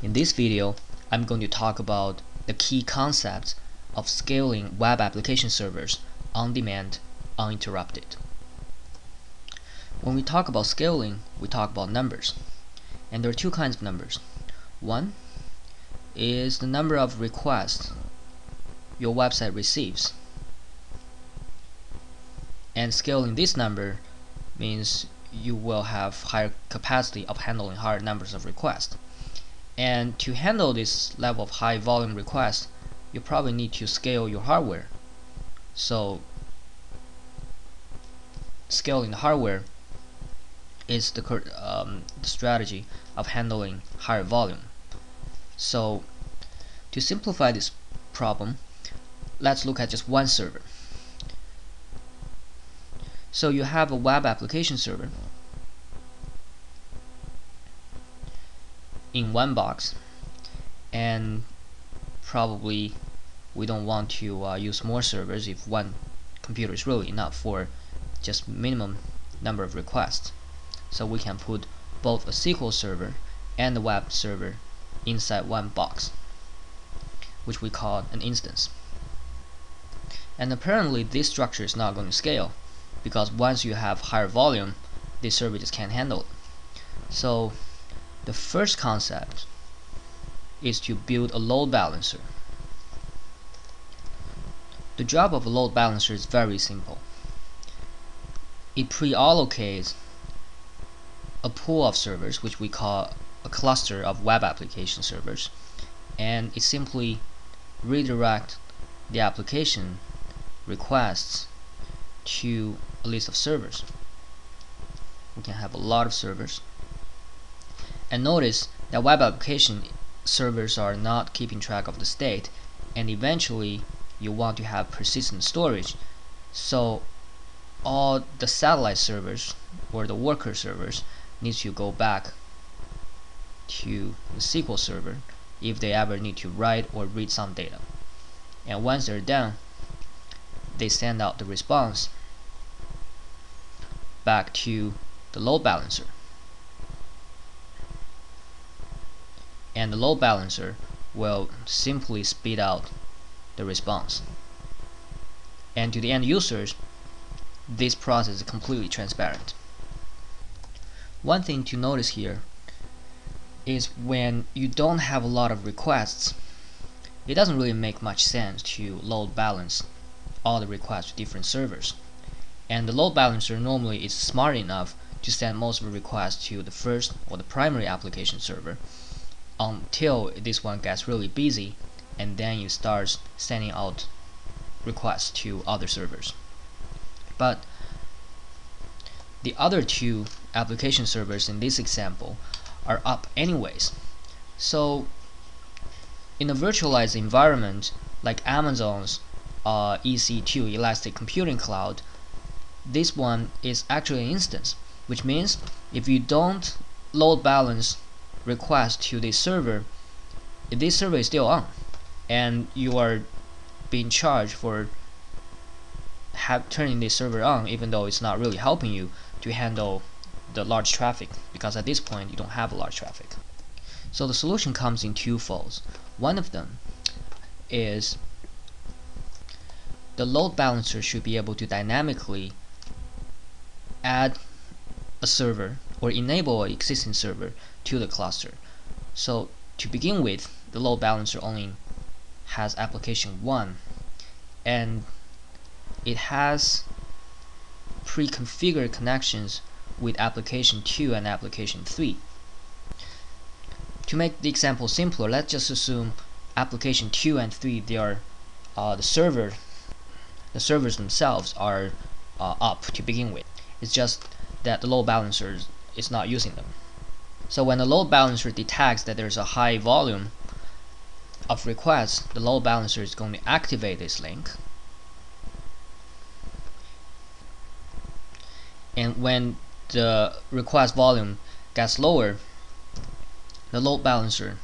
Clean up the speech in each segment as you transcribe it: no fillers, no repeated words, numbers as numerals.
In this video, I'm going to talk about the key concepts of scaling web application servers on demand, uninterrupted. When we talk about scaling, we talk about numbers. And there are two kinds of numbers. One is the number of requests your website receives. And scaling this number means you will have higher capacity of handling higher numbers of requests. And to handle this level of high volume requests, you probably need to scale your hardware. So scaling the hardware is the strategy of handling higher volume. So to simplify this problem, let's look at just one server. So you have a web application server in one box, and probably we don't want to use more servers if one computer is really enough for just minimum number of requests. So we can put both a SQL server and a web server inside one box, which we call an instance. And apparently this structure is not going to scale, because once you have higher volume, this server just can't handle it. So the first concept is to build a load balancer. The job of a load balancer is very simple. It pre-allocates a pool of servers, which we call a cluster of web application servers, and it simply redirects the application requests to a list of servers. We can have a lot of servers. And notice that web application servers are not keeping track of the state, and eventually you want to have persistent storage. So all the satellite servers or the worker servers need to go back to the SQL server if they ever need to write or read some data. And once they're done, they send out the response back to the load balancer. And the load balancer will simply spit out the response. And to the end users, this process is completely transparent. One thing to notice here is when you don't have a lot of requests, it doesn't really make much sense to load balance all the requests to different servers. And the load balancer normally is smart enough to send most of the requests to the first or the primary application server until this one gets really busy, and then you start sending out requests to other servers. But the other two application servers in this example are up anyways. So in a virtualized environment like Amazon's EC2 Elastic Computing Cloud, this one is actually an instance, which means if you don't load balance request to this server is still on, and you are being charged for turning this server on, even though it's not really helping you to handle the large traffic, because at this point you don't have a large traffic. So the solution comes in two folds. One of them is the load balancer should be able to dynamically add a server or enable an existing server to the cluster. So to begin with, the load balancer only has application 1, and it has pre-configured connections with application 2 and application 3. To make the example simpler, let's just assume application 2 and 3, they are the servers themselves are up to begin with. It's just that the load balancer is not using them. So when the load balancer detects that there's a high volume of requests, the load balancer is going to activate this link. And when the request volume gets lower, the load balancer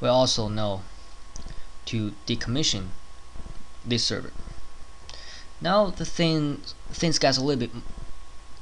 will also know to decommission this server. Now the things gets a little bit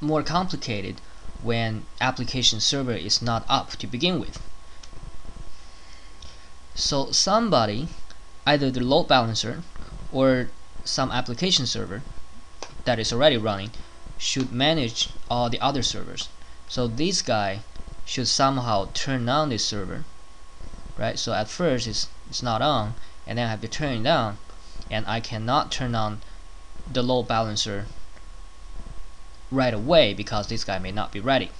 more complicated when application server is not up to begin with. So somebody, either the load balancer or some application server that is already running, should manage all the other servers. So this guy should somehow turn on this server, right? So at first it's not on, and then I have to turn it on, and I cannot turn on the load balancer right away because this guy may not be ready.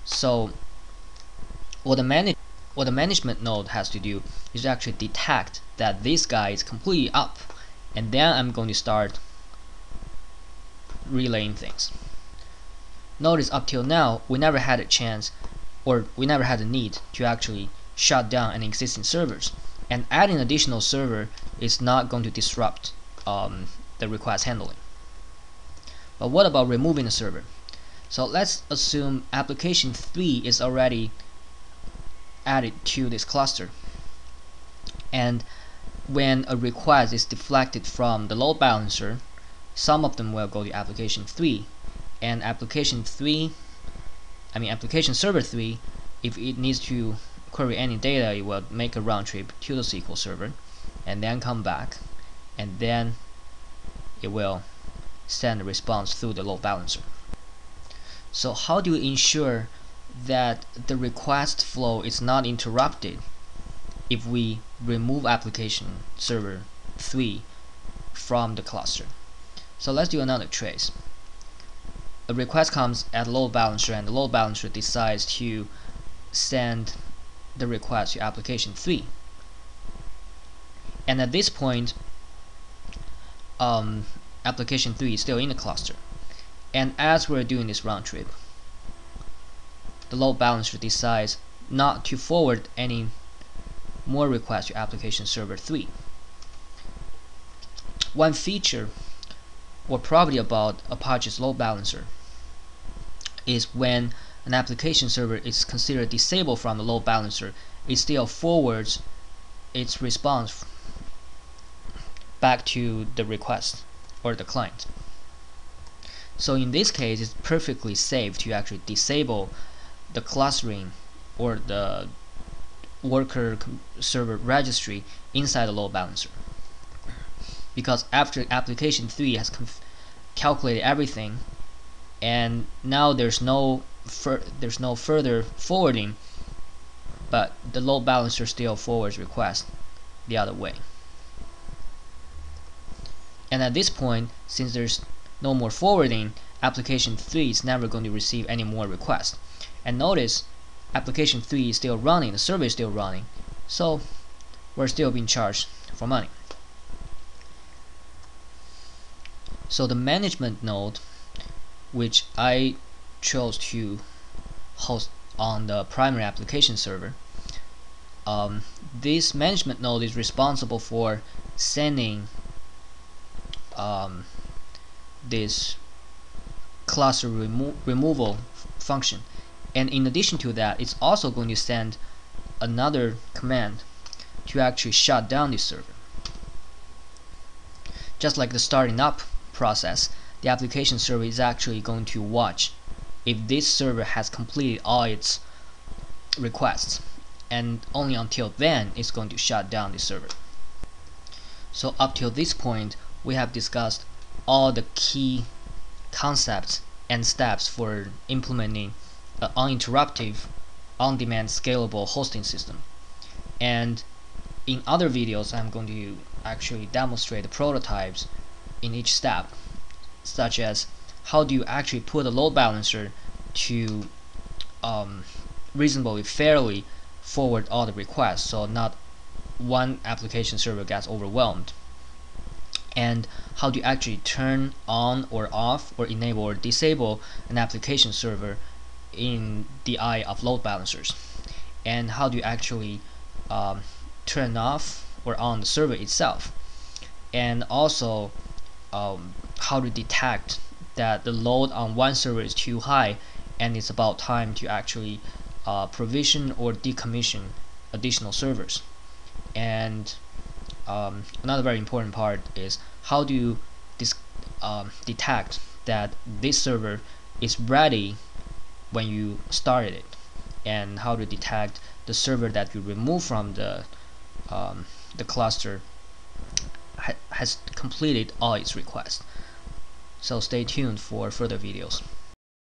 So what the management node has to do is actually detect that this guy is completely up, and then I'm going to start relaying things. Notice up till now we never had a chance, or we never had a need to actually shut down any existing servers, and adding additional server is not going to disrupt the request handling. But what about removing a server? So let's assume application 3 is already added to this cluster, and when a request is deflected from the load balancer, some of them will go to application 3, and application server 3, if it needs to query any data, it will make a round trip to the SQL server and then come back, and then it will send a response through the load balancer. So how do we ensure that the request flow is not interrupted if we remove application server 3 from the cluster? So let's do another trace. A request comes at load balancer, and the load balancer decides to send the request to application 3. And at this point, application 3 is still in the cluster. And as we're doing this round trip, the load balancer decides not to forward any more requests to application server 3. One feature or property about Apache's load balancer is when an application server is considered disabled from the load balancer, it still forwards its response back to the request or the client. So in this case, it's perfectly safe to actually disable the clustering or the worker server registry inside the load balancer, because after application 3 has calculated everything, and now there's no further forwarding, but the load balancer still forwards request the other way. And at this point, since there's no more forwarding, application 3 is never going to receive any more requests. And notice application 3 is still running, the server is still running, so we're still being charged for money. So the management node, which I chose to host on the primary application server, this management node is responsible for sending this cluster removal function, and in addition to that, it's also going to send another command to actually shut down this server. Just like the starting up process, the application server is actually going to watch if this server has completed all its requests, and only until then it's going to shut down the server. So up till this point, we have discussed all the key concepts and steps for implementing an uninterrupted, on-demand, scalable hosting system. And in other videos, I'm going to actually demonstrate the prototypes in each step, such as how do you actually put a load balancer to reasonably fairly forward all the requests, so not one application server gets overwhelmed, and how do you actually turn on or off or enable or disable an application server in the eye of load balancers, and how do you actually turn off or on the server itself, and also how to detect that the load on one server is too high and it's about time to actually provision or decommission additional servers. And another very important part is how do you detect that this server is ready when you started it, and how to detect the server that you remove from the the cluster has completed all its requests. So stay tuned for further videos.